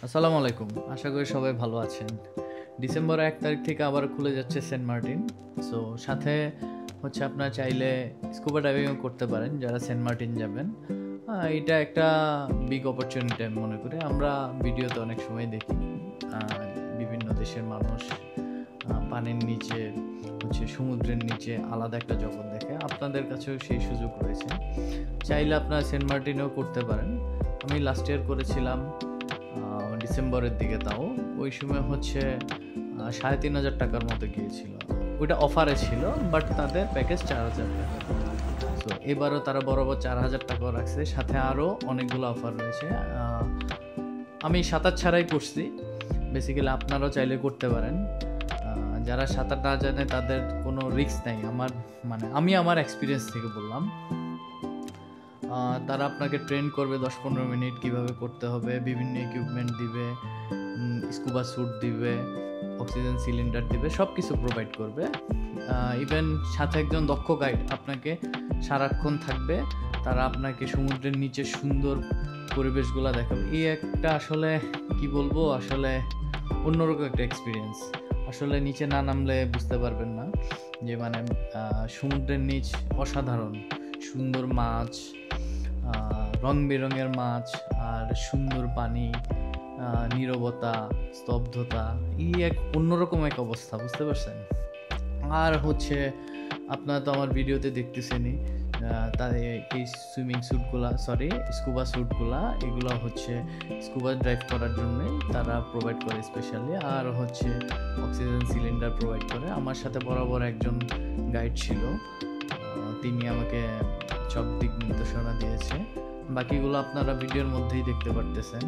আসসালামু আলাইকুম, আশা করি সবাই ভালো আছেন। ডিসেম্বর 1 তারিখ থেকে আবার খুলে যাচ্ছে সেন্ট মার্টিন। সো সাথে হচ্ছে আপনারা চাইলে স্কুবা ডাইভিংও করতে পারেন যারা সেন্ট মার্টিন যাবেন। এটা একটা বিগ অপরচুনিটি আমি মনে করি। আমরা ভিডিওতে অনেক সময় দেখি বিভিন্ন দেশের মানুষ পানির নিচে হচ্ছে সমুদ্রের নিচে আলাদা একটা জগৎ দেখে। আপনাদের কাছেও সেই সুযোগ রয়েছে, চাইলে আপনারা সেন্ট মার্টিনেও করতে পারেন। আমি লাস্ট ইয়ার করেছিলাম ডিসেম্বরের দিকে, তাও ওই সময় হচ্ছে 3,500 টাকার মতো গিয়েছিল। ওইটা অফারে ছিল, বাট তাদের প্যাকেজ 4,000 টাকা। তো এবারও তারা বরাবর 4,000 টাকাও রাখছে, সাথে আরও অনেকগুলো অফার রয়েছে। আমি সাঁতার ছাড়াই করছি, বেসিক্যালি আপনারাও চাইলে করতে পারেন। যারা সাঁতার না জানে তাদের কোনো রিস্ক নেই, আমি আমার এক্সপিরিয়েন্স থেকে বললাম। তারা আপনাকে ট্রেন করবে 10-15 মিনিট কীভাবে করতে হবে, বিভিন্ন ইকুইপমেন্ট দিবে, স্কুবা স্যুট দিবে, অক্সিজেন সিলিন্ডার দিবে, সব কিছু প্রোভাইড করবে। ইভেন সাথে একজন দক্ষ গাইড আপনাকে সারাক্ষণ থাকবে। তারা আপনাকে সমুদ্রের নিচে সুন্দর পরিবেশগুলো দেখাবে। এই একটা আসলে কি বলবো, আসলে অন্যরকম একটা এক্সপিরিয়েন্স। আসলে নিচে না নামলে বুঝতে পারবেন না যে সমুদ্রের নিচ অসাধারণ। সুন্দর মাছ, রং বেরঙের মাছ, আর সুন্দর পানি, নীরবতা, স্তব্ধতা, এই এক অন্যরকম এক অবস্থা, বুঝতে পারছেন? আর হচ্ছে আপনারা তো আমার ভিডিওতে দেখতেছেনই, তার এই স্কুবা স্যুটগুলা এগুলো হচ্ছে স্কুবা ড্রাইভ করার জন্যই তারা প্রোভাইড করে স্পেশালি। আর হচ্ছে অক্সিজেন সিলিন্ডার প্রোভাইড করে। আমার সাথে বরাবর একজন গাইড ছিল, তিনি আমাকে সব দিক নির্দেশনা দিয়েছে। বাকিগুলো আপনারা ভিডিওর মধ্যেই দেখতে পারতেছেন।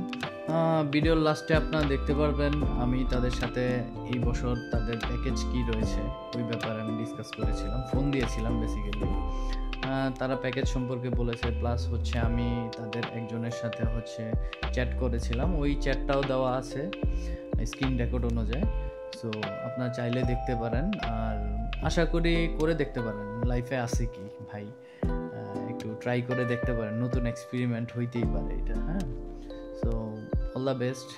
ভিডিওর লাস্টে আপনারা দেখতে পারবেন আমি তাদের সাথে এই বছর তাদের প্যাকেজ কি রয়েছে ওই ব্যাপারে আমি ডিসকাস করেছিলাম, ফোন দিয়েছিলাম বেসিক্যালি। তারা প্যাকেজ সম্পর্কে বলেছে, প্লাস হচ্ছে আমি তাদের একজনের সাথে হচ্ছে চ্যাট করেছিলাম, ওই চ্যাটটাও দেওয়া আছে স্ক্রিন রেকর্ড অনুযায়ী। সো আপনারা চাইলে দেখতে পারেন, আর আশা করি করে দেখতে পারেন। লাইফে আছে কি ভাই, একটু ট্রাই করে দেখতে পারেন, নতুন এক্সপেরিমেন্ট হইতেই পারে এটা। হ্যাঁ, so all the best,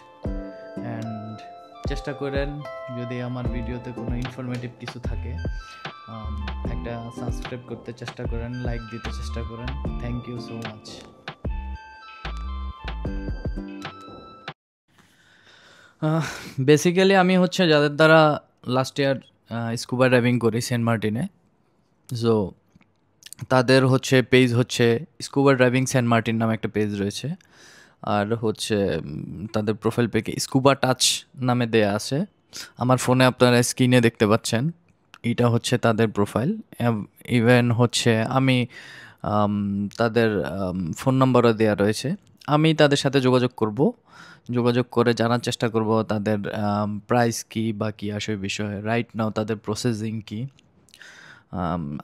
and চেষ্টা করেন যদি আমার ভিডিওতে কোনো ইনফরমেটিভ কিছু থাকে একটা সাবস্ক্রাইব করতে চেষ্টা করেন, লাইক দিতে চেষ্টা করেন। Thank you so much. Basically আমি হচ্ছে যাদের দ্বারা লাস্ট ইয়ার স্কুবা ডাইভিং করি সেন্ট মার্টিনে, সো তাদের হচ্ছে পেজ হচ্ছে স্কুবা ড্রাইভিং সেন্ট মার্টিন নামে একটা পেজ রয়েছে। আর হচ্ছে তাদের প্রোফাইল পেকে স্কুবা টাচ নামে দেয়া আছে। আমার ফোনে আপনারা স্ক্রিনে দেখতে পাচ্ছেন, এইটা হচ্ছে তাদের প্রোফাইল। ইভেন হচ্ছে আমি তাদের ফোন নম্বরও দেওয়া রয়েছে। আমি তাদের সাথে যোগাযোগ করে জানার চেষ্টা করব তাদের প্রাইস কী বা কী আসে বিষয়ে, রাইট নাও তাদের প্রসেসিং কী।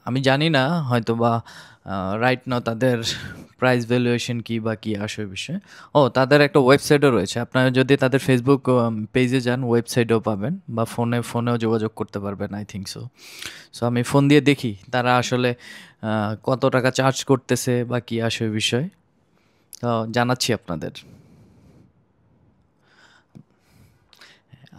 আমি জানি না, হয়তো বা রাইট নাও তাদের প্রাইস ভ্যালুয়েশন কী বা কী আসে বিষয়ে। তাদের একটা ওয়েবসাইটও রয়েছে, আপনারা যদি তাদের ফেসবুক পেজে যান ওয়েবসাইটও পাবেন, বা ফোনেও যোগাযোগ করতে পারবেন, আই থিঙ্ক সো আমি ফোন দিয়ে দেখি তারা আসলে কত টাকা চার্জ করতেছে বা কী আসে বিষয়, তো জানাচ্ছি আপনাদের।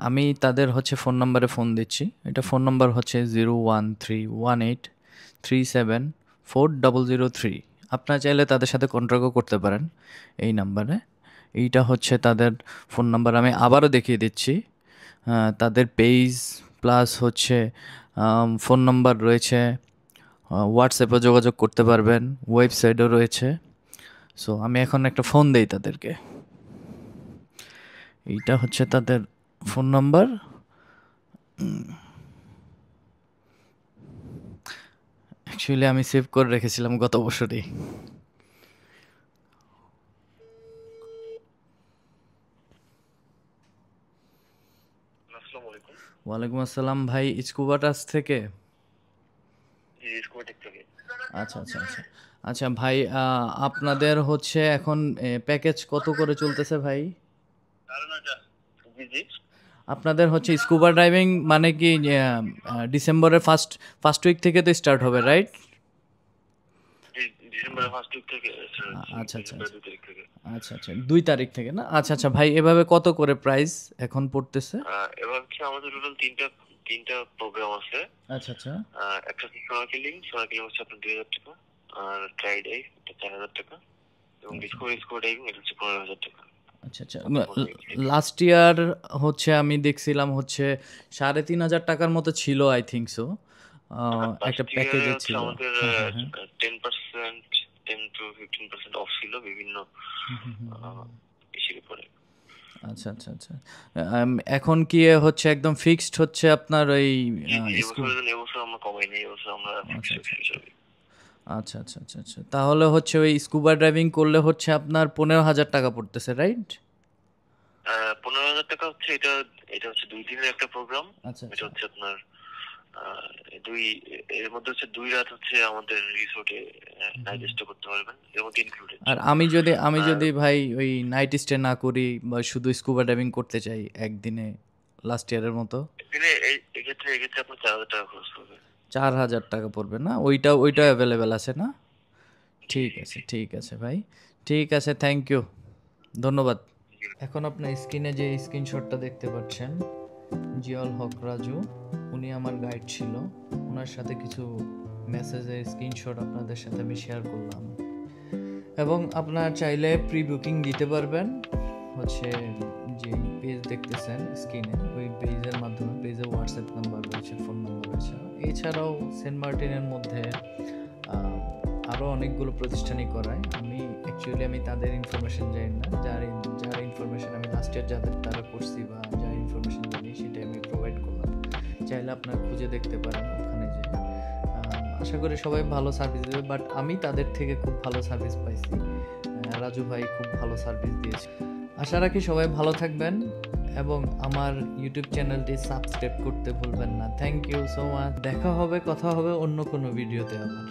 আমি তাদের হচ্ছে ফোন নাম্বারে ফোন দিচ্ছি। এটা ফোন নাম্বার হচ্ছে 01318374003। আপনারা চাইলে তাদের সাথে কন্ট্যাক্টও করতে পারেন এই নাম্বারে। এইটা হচ্ছে তাদের ফোন নাম্বার। আমি আবারও দেখিয়ে দিচ্ছি, তাদের পেজ প্লাস হচ্ছে ফোন নাম্বার রয়েছে, হোয়াটসঅ্যাপে যোগাযোগ করতে পারবেন, ওয়েবসাইটও রয়েছে। সো আমি এখন একটা ফোন দেই তাদেরকে। এইটা হচ্ছে তাদের ফোন নাম্বার। অ্যাকচুয়ালি আমি সেভ করে রেখেছিলাম গত বছরই। ওয়ালাইকুম আসসালাম ভাই, স্কুবা টাচ থেকে। আচ্ছা আচ্ছা আচ্ছা আচ্ছা ভাই, আপনাদের হচ্ছে এখন প্যাকেজ কত করে চলতেছে ভাই? আপনাদের হচ্ছে স্কুবা ড্রাইভিং মানে কি ডিসেম্বরের ফার্স্ট উইক থেকে তো স্টার্ট হবে, রাইট? ডিসেম্বরের ফার্স্ট উইক থেকে, আচ্ছা আচ্ছা ডিসেম্বরের 2 তারিখ থেকে। আচ্ছা আচ্ছা 2 তারিখ থেকে না? আচ্ছা আচ্ছা ভাই, এভাবে কত করে প্রাইস এখন পড়তেছে? এবার হচ্ছে আমাদের টোটাল তিনটা প্রোগ্রাম আছে। আচ্ছা আচ্ছা একটা হচ্ছে স্নরকেলিং হচ্ছে আপনার 2,000 টাকা, আর ট্রাই ডাইভ এটা 4,000 টাকা, এবং ডিসকভারি ডাইভিং এটা হচ্ছে 15,000 টাকা। আচ্ছা আচ্ছা লাস্ট ইয়ার হচ্ছে আমি দেখছিলাম হচ্ছে 3,500 টাকার মতো ছিল, আই থিঙ্ক সো। একটা লাস্ট প্যাকেজে ইয়ারে হচ্ছে ছিল। আমাদের হ্যাঁ হ্যাঁ হ্যাঁ 10% 10 to 15% অফ ছিল বিভিন্ন ইসের উপরে। আচ্ছা আচ্ছা আচ্ছা এখন কি হচ্ছে একদম ফিক্সড হচ্ছে আপনার ওই এবছর আমরা কমাই নাই, এবছর আমরা আচ্ছা আচ্ছা আচ্ছা আচ্ছা তাহলে হচ্ছে ওই স্কুবা ড্রাইভিং করলে হচ্ছে আপনার 15,000 টাকা পড়তেছে, রাইট? 15,000 টাকা হচ্ছে এটা হচ্ছে 2 দিনের একটা প্রোগ্রাম। আচ্ছা এটা হচ্ছে আপনার এর মধ্যে হচ্ছে 2 রাত হচ্ছে আমাদের রিসোর্টে নাইট স্টে করতে পারবেন, এর মধ্যে ইনক্লুডেড। আর আমি যদি ভাই ওই নাইট স্টে না করি বা শুধু স্কুবা ড্রাইভিং করতে চাই একদিনে লাস্ট ইয়ারের মতো, এক্ষেত্রে আপনার 4,000 টাকা খরচ পড়বে। 4,000 টাকা পড়বে না? ওইটা অ্যাভেলেবেল আছে না? ঠিক আছে ভাই, ঠিক আছে, থ্যাংক ইউ, ধন্যবাদ। এখন আপনার স্ক্রিনে যে স্ক্রিনশটটা দেখতে পাচ্ছেন, জিয়াউল হক রাজু, উনি আমার গাইড ছিল। ওনার সাথে কিছু মেসেজের স্ক্রিনশট আপনাদের সাথে আমি শেয়ার করলাম। এবং আপনার চাইলে প্রি বুকিং দিতে পারবেন হচ্ছে যে পেজ দেখতেছেন স্ক্রিনে, ওই পেজের মাধ্যমে। পেজে হোয়াটসঅ্যাপ নাম্বার রয়েছে, ফোন নাম্বার রয়েছে। এছাড়াও সেন্ট মার্টিনের মধ্যে আরও অনেকগুলো প্রতিষ্ঠানই করায়। আমি তাদের ইনফরমেশন জানি না, যার ইনফরমেশন আমি লাস্ট ইয়ার তারা করছি বা যার ইনফরমেশন জানি সেটা আমি প্রোভাইড করলাম। চাইলে আপনারা খুঁজে দেখতে পারেন ওখানে যে। আশা করি সবাই ভালো সার্ভিস দেবে, বাট আমি তাদের থেকে খুব ভালো সার্ভিস পাইছি। রাজু ভাই খুব ভালো সার্ভিস দিয়েছে। আশা রাখি সবাই ভালো থাকবেন এবং আমার ইউটিউব চ্যানেলটি সাবস্ক্রাইব করতে ভুলবেন না। Thank you so much. কথা হবে অন্য কোনো ভিডিওতে আবার।